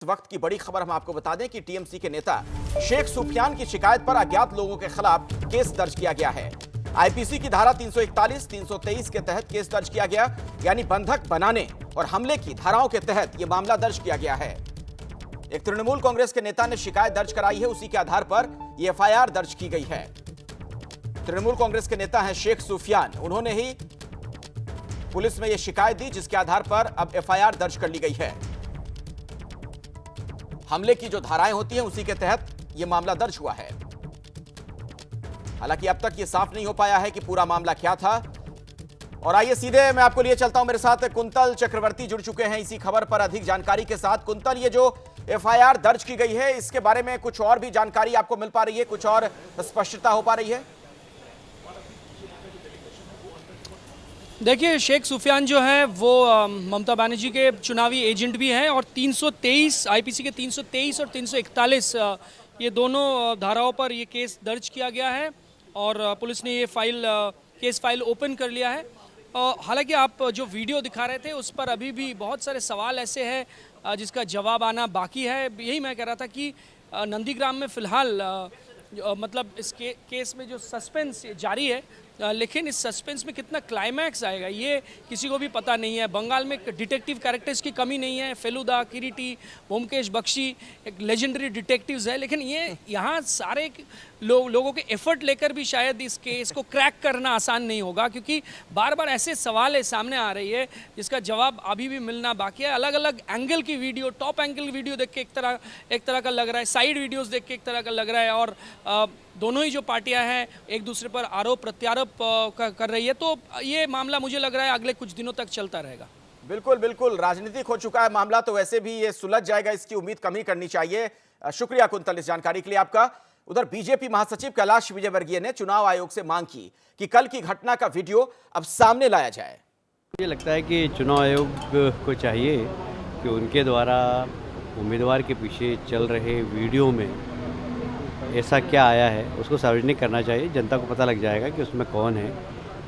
इस वक्त की बड़ी खबर हम आपको बता दें कि टीएमसी के नेता शेख सुफियान की शिकायत पर अज्ञात लोगों के खिलाफ केस दर्ज किया गया है। आईपीसी की धारा 341, 323 के तहत केस दर्ज किया गया, यानी बंधक बनाने और हमले की धाराओं के तहत यह मामला दर्ज किया गया है। एक तृणमूल कांग्रेस के नेता ने शिकायत दर्ज कराई है, उसी के आधार पर यह एफआईआर दर्ज की गई है। तृणमूल कांग्रेस के नेता हैं शेख सुफियान, उन्होंने ही पुलिस में यह शिकायत दी, जिसके आधार पर अब एफआईआर दर्ज कर ली गई है। हमले की जो धाराएं होती हैं उसी के तहत यह मामला दर्ज हुआ है। हालांकि अब तक यह साफ नहीं हो पाया है कि पूरा मामला क्या था। और आइए सीधे मैं आपको लिए चलता हूं, मेरे साथ कुंतल चक्रवर्ती जुड़ चुके हैं इसी खबर पर अधिक जानकारी के साथ। कुंतल, ये जो एफआईआर दर्ज की गई है इसके बारे में कुछ और भी जानकारी आपको मिल पा रही है, कुछ और स्पष्टता हो पा रही है? देखिए, शेख सुफियान जो है वो ममता बनर्जी के चुनावी एजेंट भी हैं और 323 आईपीसी के 323 और 341 ये दोनों धाराओं पर ये केस दर्ज किया गया है और पुलिस ने ये केस फाइल ओपन कर लिया है। हालांकि आप जो वीडियो दिखा रहे थे उस पर अभी भी बहुत सारे सवाल ऐसे हैं जिसका जवाब आना बाकी है। यही मैं कह रहा था कि नंदीग्राम में फ़िलहाल मतलब इस केस में जो सस्पेंस जारी है, लेकिन इस सस्पेंस में कितना क्लाइमैक्स आएगा ये किसी को भी पता नहीं है। बंगाल में डिटेक्टिव कैरेक्टर्स की कमी नहीं है, फेलुदा, किरीटी, ओमकेश बख्शी एक लेजेंडरी डिटेक्टिव्स है, लेकिन ये यहाँ सारे लोगों के एफर्ट लेकर भी शायद इस केस को क्रैक करना आसान नहीं होगा, क्योंकि बार बार ऐसे सवाल सामने आ रही है जिसका जवाब अभी भी मिलना बाकी है। अलग अलग एंगल की वीडियो, टॉप एंगल वीडियो देख के एक तरह का लग रहा है, साइड वीडियोस देख के एक तरह का लग रहा है, और दोनों ही जो पार्टियां हैं एक दूसरे पर आरोप प्रत्यारोप कर रही है। तो ये मामला मुझे लग रहा है अगले कुछ दिनों तक चलता रहेगा। बिल्कुल बिल्कुल, राजनीतिक हो चुका है मामला, तो वैसे भी ये सुलझ जाएगा, इसकी उम्मीद कम ही करनी चाहिए। शुक्रिया कुंतल इस जानकारी के लिए आपका। उधर बीजेपी महासचिव कैलाश विजयवर्गीय ने चुनाव आयोग से मांग की कि कल की घटना का वीडियो अब सामने लाया जाए। मुझे लगता है कि चुनाव आयोग को चाहिए कि उनके द्वारा उम्मीदवार के पीछे चल रहे वीडियो में ऐसा क्या आया है उसको सार्वजनिक करना चाहिए। जनता को पता लग जाएगा कि उसमें कौन है।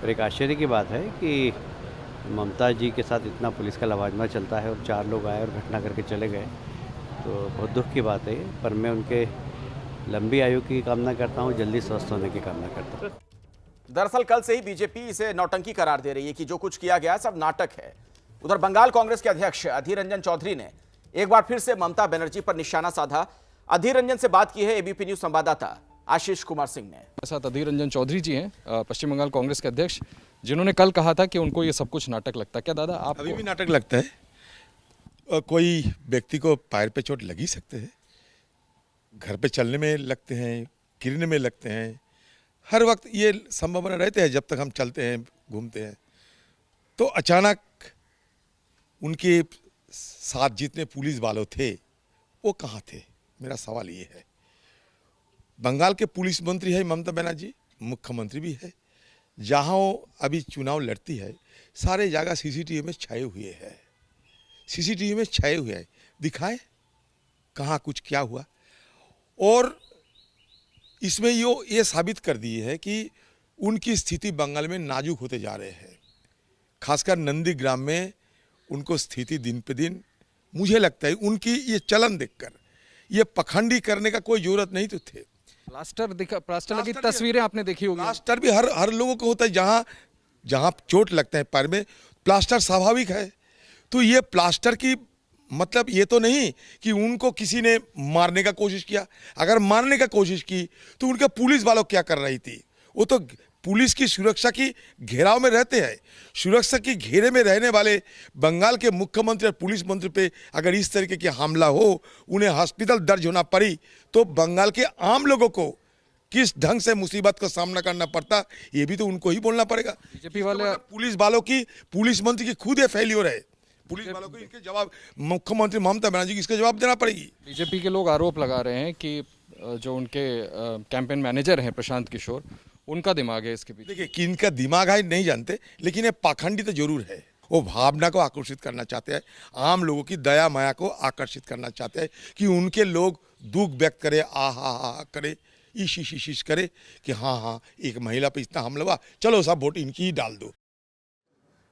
और एक आश्चर्य की बात है कि ममता जी के साथ इतना पुलिस का लवाजमा चलता है और 4 लोग आए और घटना करके चले गए, तो बहुत दुख की बात है। पर मैं उनके लंबी आयु की कामना करता हूँ, जल्दी स्वस्थ होने की कामना करता हूँ। दरअसल कल से ही बीजेपी इसे नौटंकी करार दे रही है कि जो कुछ किया गया सब नाटक है। उधर बंगाल कांग्रेस के अध्यक्ष अधीर रंजन चौधरी ने एक बार फिर से ममता बनर्जी पर निशाना साधा। अधीर रंजन से बात की है एबीपी न्यूज संवाददाता आशीष कुमार सिंह ने। साथ अधीर रंजन चौधरी जी हैं, पश्चिम बंगाल कांग्रेस के अध्यक्ष, जिन्होंने कल कहा था कि उनको ये सब कुछ नाटक लगता है। क्या दादा आप अभी भी नाटक लगता है? कोई व्यक्ति को पैर पे चोट लग ही सकते हैं, घर पे चलने में लगते हैं, गिरने में लगते हैं, हर वक्त ये संभावना रहते हैं जब तक हम चलते हैं घूमते हैं। तो अचानक उनके साथ जितने पुलिस वालों थे वो कहाँ थे, मेरा सवाल ये है। बंगाल के पुलिस मंत्री है ममता बनर्जी, मुख्यमंत्री भी है, जहाँ वो अभी चुनाव लड़ती है सारे जगह सीसीटीवी में छाए हुए हैं, सीसीटीवी में छाए हुए हैं, दिखाए कहाँ कुछ क्या हुआ। और इसमें ये साबित कर दी है कि उनकी स्थिति बंगाल में नाजुक होते जा रहे हैं। खासकर नंदीग्राम में उनको स्थिति दिन पे दिन, मुझे लगता है उनकी ये चलन देखकर ये पखंडी करने का कोई जरूरत नहीं तो थे। प्लास्टर लगी तस्वीरें आपने देखी होगी। प्लास्टर भी हर लोगों को होता है, जहाँ चोट लगता है पैर में प्लास्टर स्वाभाविक है। तो ये प्लास्टर की मतलब ये तो नहीं कि उनको किसी ने मारने का कोशिश किया। अगर मारने का कोशिश की तो उनके पुलिस वालों क्या कर रही थी? वो तो पुलिस की सुरक्षा की घेराव में रहते हैं। सुरक्षा की घेरे में रहने वाले बंगाल के मुख्यमंत्री और पुलिस मंत्री पे अगर इस तरीके की हमला हो, उन्हें हॉस्पिटल दर्ज होना पड़ी, तो बंगाल के आम लोगों को किस ढंग से मुसीबत का सामना करना पड़ता, ये भी तो उनको ही बोलना पड़ेगा। बीजेपी वाले पुलिस वालों की, पुलिस मंत्री की खुद ये फेल्योर है। पुलिस वालों को इनके जवाब, मुख्यमंत्री ममता बनर्जी को इसका जवाब देना पड़ेगी। बीजेपी के लोग आरोप लगा रहे हैं कि जो उनके कैंपेन मैनेजर हैं प्रशांत किशोर, उनका दिमाग है इसके पीछे। देखिए कि इनका दिमाग है नहीं जानते, लेकिन ये पाखंडी तो जरूर है। वो भावना को आकर्षित करना चाहते हैं, आम लोगों की दया माया को आकर्षित करना चाहते हैं कि उनके लोग दुख व्यक्त करे, आ करे, ईश करे कि हाँ एक महिला पे इतना हमला हुआ, चलो सब वोट इनकी ही डाल दो।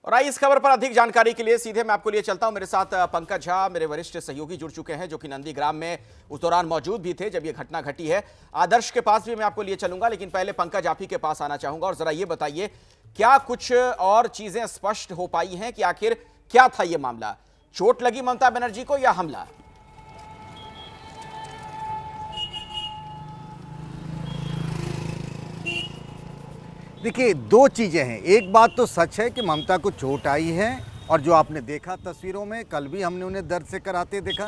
और आइए इस खबर पर अधिक जानकारी के लिए सीधे मैं आपको लिए चलता हूं। मेरे साथ पंकज झा, मेरे वरिष्ठ सहयोगी जुड़ चुके हैं, जो कि नंदीग्राम में उस दौरान मौजूद भी थे जब ये घटना घटी है। आदर्श के पास भी मैं आपको लिए चलूंगा, लेकिन पहले पंकज आप ही के पास आना चाहूंगा और जरा ये बताइए, क्या कुछ और चीजें स्पष्ट हो पाई हैं कि आखिर क्या था ये मामला? चोट लगी ममता बनर्जी को या हमला? देखिए, दो चीज़ें हैं। एक बात तो सच है कि ममता को चोट आई है, और जो आपने देखा तस्वीरों में, कल भी हमने उन्हें दर्द से कराते देखा।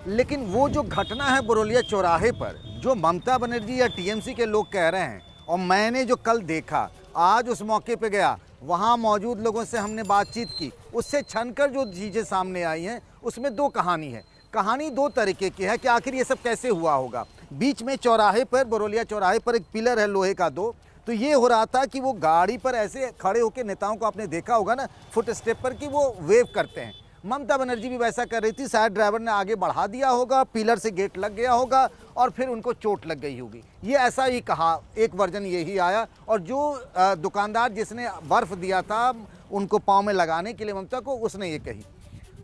लेकिन वो जो घटना है बरौलिया चौराहे पर, जो ममता बनर्जी या टीएमसी के लोग कह रहे हैं, और मैंने जो कल देखा, आज उस मौके पे गया, वहाँ मौजूद लोगों से हमने बातचीत की, उससे छनकर जो चीज़ें सामने आई हैं, उसमें दो कहानी है। कहानी दो तरीके की है कि आखिर ये सब कैसे हुआ होगा। बीच में चौराहे पर, बरौलिया चौराहे पर एक पिलर है लोहे का दो, तो ये हो रहा था कि वो गाड़ी पर ऐसे खड़े होकर, नेताओं को आपने देखा होगा ना फुट स्टेप पर, कि वो वेव करते हैं। ममता बनर्जी भी वैसा कर रही थी। शायद ड्राइवर ने आगे बढ़ा दिया होगा, पिलर से गेट लग गया होगा और फिर उनको चोट लग गई होगी। ये ऐसा ही कहा, एक वर्जन यही आया। और जो दुकानदार जिसने बर्फ़ दिया था उनको पाँव में लगाने के लिए ममता को, उसने ये कही।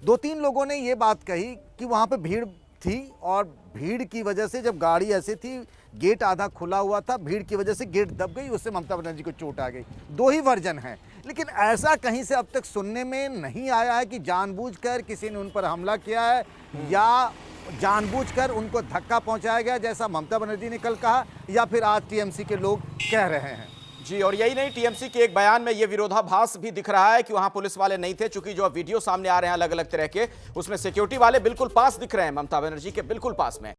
दो तीन लोगों ने ये बात कही कि वहाँ पर भीड़ थी और भीड़ की वजह से, जब गाड़ी ऐसी थी, गेट आधा खुला हुआ था, भीड़ की वजह से गेट दब गई, उससे ममता बनर्जी को चोट आ गई। दो ही वर्जन हैं, लेकिन ऐसा कहीं से अब तक सुनने में नहीं आया है कि जानबूझकर किसी ने उन पर हमला किया है या जानबूझकर उनको धक्का पहुंचाया गया, जैसा ममता बनर्जी ने कल कहा, या फिर आज टीएमसी के लोग कह रहे हैं। जी, और यही नहीं, टीएमसी के एक बयान में यह विरोधाभास भी दिख रहा है कि वहां पुलिस वाले नहीं थे, चूंकि जो वीडियो सामने आ रहे हैं अलग अलग तरह के, उसमें सिक्योरिटी वाले बिल्कुल पास दिख रहे हैं, ममता बनर्जी के बिल्कुल पास में।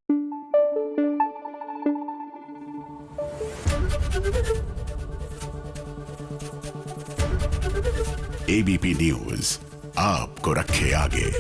एबीपी न्यूज आपको रखे आगे।